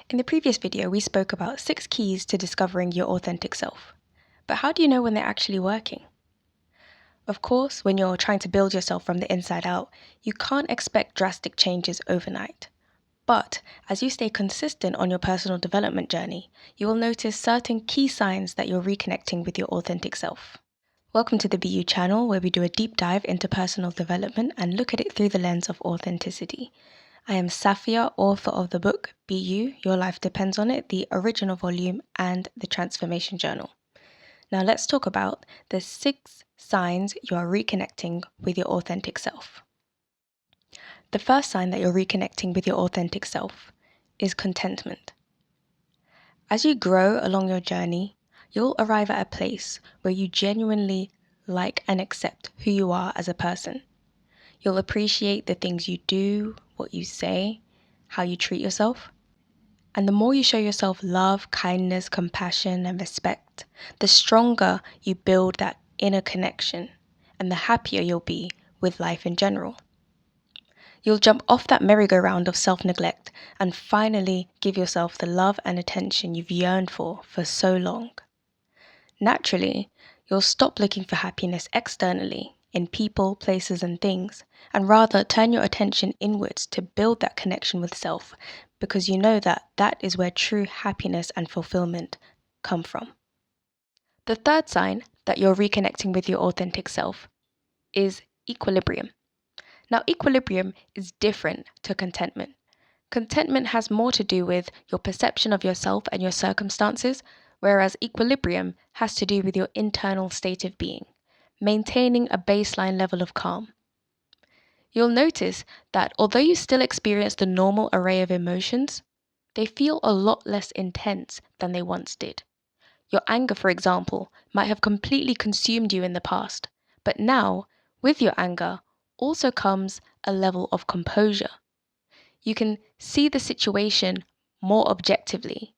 In the previous video, we spoke about 6 keys to discovering your authentic self. But how do you know when they're actually working? Of course, when you're trying to build yourself from the inside out, you can't expect drastic changes overnight. But as you stay consistent on your personal development journey, you will notice certain key signs that you're reconnecting with your authentic self. Welcome to the BU channel, where we do a deep dive into personal development and look at it through the lens of authenticity. I am Safiya, author of the book BU, Your Life Depends on It, the original volume, and the Transformation Journal. Now let's talk about the 6 signs you are reconnecting with your authentic self. The first sign that you're reconnecting with your authentic self is contentment. As you grow along your journey, you'll arrive at a place where you genuinely like and accept who you are as a person. You'll appreciate the things you do, what you say, how you treat yourself. And the more you show yourself love, kindness, compassion, and respect, the stronger you build that inner connection and the happier you'll be with life in general. You'll jump off that merry-go-round of self-neglect and finally give yourself the love and attention you've yearned for so long. Naturally, you'll stop looking for happiness externally in people, places, and things, and rather turn your attention inwards to build that connection with self, because you know that that is where true happiness and fulfillment come from. The third sign that you're reconnecting with your authentic self is equilibrium. Now, equilibrium is different to contentment. Contentment has more to do with your perception of yourself and your circumstances, whereas equilibrium has to do with your internal state of being, maintaining a baseline level of calm. You'll notice that although you still experience the normal array of emotions, they feel a lot less intense than they once did. Your anger, for example, might have completely consumed you in the past, but now, with your anger, also comes a level of composure. You can see the situation more objectively,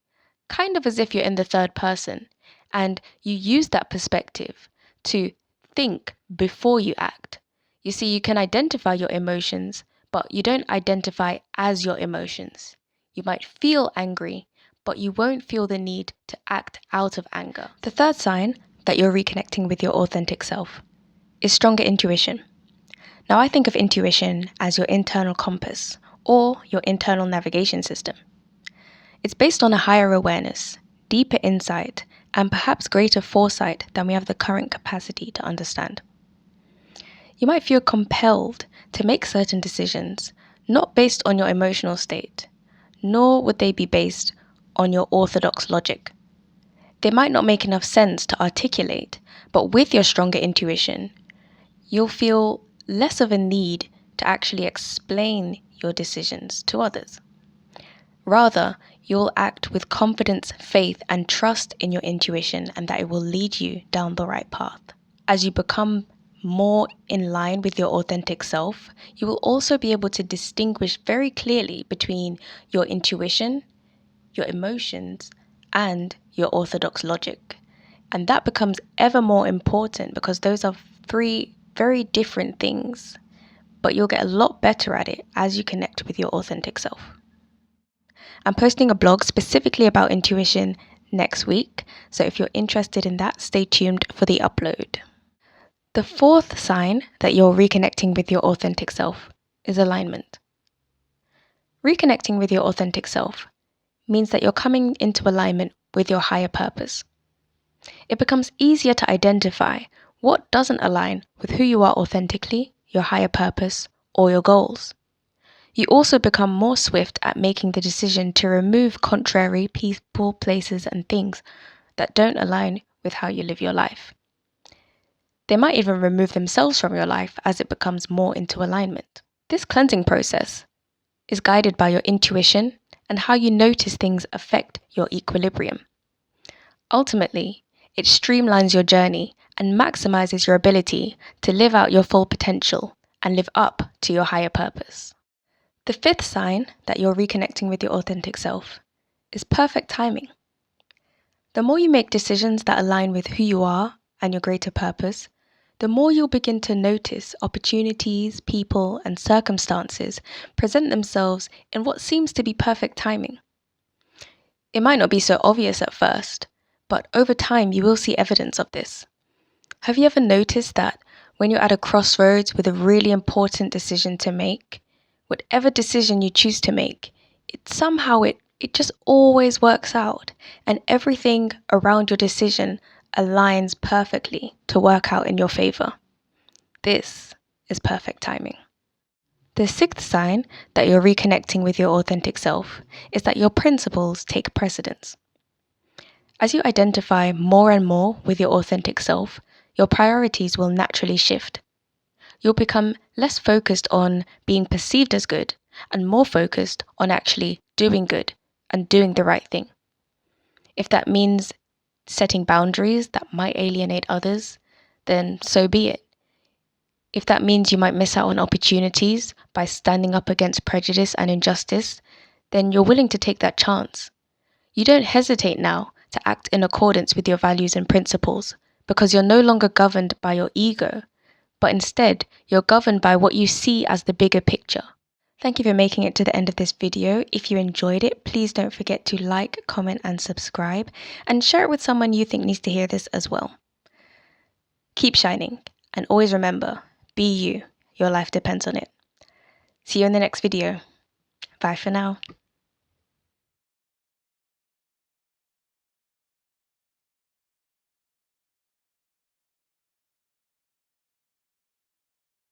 kind of as if you're in the third person, and you use that perspective to think before you act. You see, you can identify your emotions, but you don't identify as your emotions. You might feel angry, but you won't feel the need to act out of anger. The third sign that you're reconnecting with your authentic self is stronger intuition. Now, I think of intuition as your internal compass or your internal navigation system. It's based on a higher awareness, deeper insight, and perhaps greater foresight than we have the current capacity to understand. You might feel compelled to make certain decisions, not based on your emotional state, nor would they be based on your orthodox logic. They might not make enough sense to articulate, but with your stronger intuition, you'll feel less of a need to actually explain your decisions to others. Rather, you'll act with confidence, faith, and trust in your intuition, and that it will lead you down the right path. As you become more in line with your authentic self, you will also be able to distinguish very clearly between your intuition, your emotions, and your orthodox logic. And that becomes ever more important because those are 3 very different things, but you'll get a lot better at it as you connect with your authentic self. I'm posting a blog specifically about intuition next week, so if you're interested in that, stay tuned for the upload. The fourth sign that you're reconnecting with your authentic self is alignment. Reconnecting with your authentic self means that you're coming into alignment with your higher purpose. It becomes easier to identify what doesn't align with who you are authentically, your higher purpose, or your goals. You also become more swift at making the decision to remove contrary people, places, and things that don't align with how you live your life. They might even remove themselves from your life as it becomes more into alignment. This cleansing process is guided by your intuition and how you notice things affect your equilibrium. Ultimately, it streamlines your journey and maximizes your ability to live out your full potential and live up to your higher purpose. The fifth sign that you're reconnecting with your authentic self is perfect timing. The more you make decisions that align with who you are and your greater purpose, the more you'll begin to notice opportunities, people, and circumstances present themselves in what seems to be perfect timing. It might not be so obvious at first, but over time you will see evidence of this. Have you ever noticed that when you're at a crossroads with a really important decision to make, whatever decision you choose to make, it just always works out, and everything around your decision aligns perfectly to work out in your favor? This is perfect timing. The sixth sign that you're reconnecting with your authentic self is that your principles take precedence. As you identify more and more with your authentic self, your priorities will naturally shift. You'll become less focused on being perceived as good and more focused on actually doing good and doing the right thing. If that means setting boundaries that might alienate others, then so be it. If that means you might miss out on opportunities by standing up against prejudice and injustice, then you're willing to take that chance. You don't hesitate now to act in accordance with your values and principles because you're no longer governed by your ego, but instead you're governed by what you see as the bigger picture. Thank you for making it to the end of this video. If you enjoyed it, please don't forget to like, comment, and subscribe, and share it with someone you think needs to hear this as well. Keep shining, and always remember, be you. Your life depends on it. See you in the next video. Bye for now.